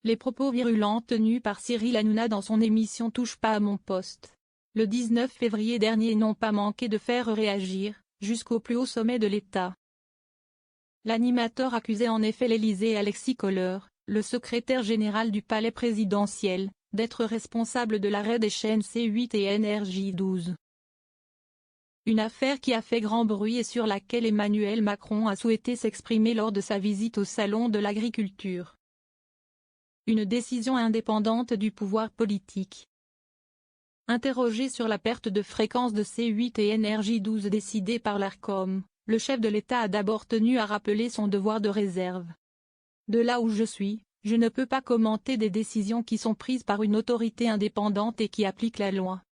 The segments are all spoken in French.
Les propos virulents tenus par Cyril Hanouna dans son émission Touche pas à mon poste, le 19 février dernier n'ont pas manqué de faire réagir, jusqu'au plus haut sommet de l'État. L'animateur accusait en effet l'Élysée et Alexis Kohler, le secrétaire général du palais présidentiel, d'être responsable de l'arrêt des chaînes C8 et NRJ12. Une affaire qui a fait grand bruit et sur laquelle Emmanuel Macron a souhaité s'exprimer lors de sa visite au Salon de l'Agriculture. Une décision indépendante du pouvoir politique. Interrogé sur la perte de fréquence de C8 et NRJ12 décidée par l'Arcom, le chef de l'État a d'abord tenu à rappeler son devoir de réserve. De là où je suis, je ne peux pas commenter des décisions qui sont prises par une autorité indépendante et qui appliquent la loi.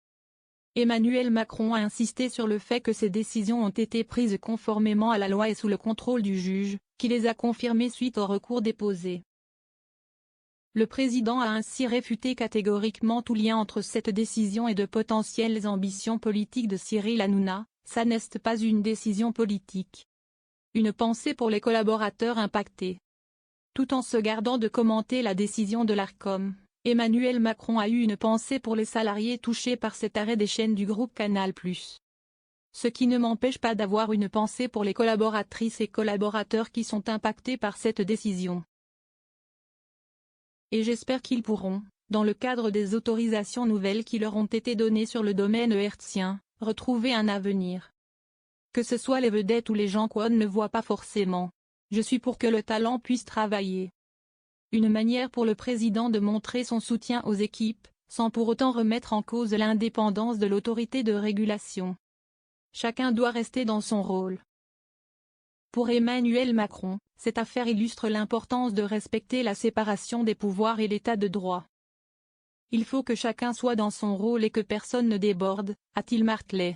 Emmanuel Macron a insisté sur le fait que ces décisions ont été prises conformément à la loi et sous le contrôle du juge, qui les a confirmées suite au recours déposé. Le président a ainsi réfuté catégoriquement tout lien entre cette décision et de potentielles ambitions politiques de Cyril Hanouna. Ça n'est pas une décision politique. Une pensée pour les collaborateurs impactés. Tout en se gardant de commenter la décision de l'Arcom, Emmanuel Macron a eu une pensée pour les salariés touchés par cet arrêt des chaînes du groupe Canal+. Ce qui ne m'empêche pas d'avoir une pensée pour les collaboratrices et collaborateurs qui sont impactés par cette décision. Et j'espère qu'ils pourront, dans le cadre des autorisations nouvelles qui leur ont été données sur le domaine hertzien, retrouver un avenir. Que ce soit les vedettes ou les gens qu'on ne voit pas forcément. Je suis pour que le talent puisse travailler. Une manière pour le président de montrer son soutien aux équipes, sans pour autant remettre en cause l'indépendance de l'autorité de régulation. Chacun doit rester dans son rôle. Pour Emmanuel Macron, cette affaire illustre l'importance de respecter la séparation des pouvoirs et l'état de droit. Il faut que chacun soit dans son rôle et que personne ne déborde, a-t-il martelé.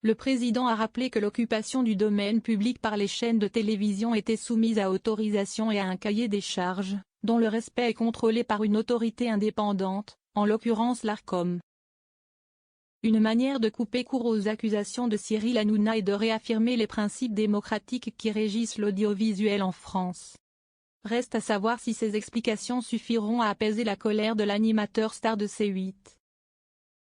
Le président a rappelé que l'occupation du domaine public par les chaînes de télévision était soumise à autorisation et à un cahier des charges, dont le respect est contrôlé par une autorité indépendante, en l'occurrence l'Arcom. Une manière de couper court aux accusations de Cyril Hanouna et de réaffirmer les principes démocratiques qui régissent l'audiovisuel en France. Reste à savoir si ces explications suffiront à apaiser la colère de l'animateur star de C8.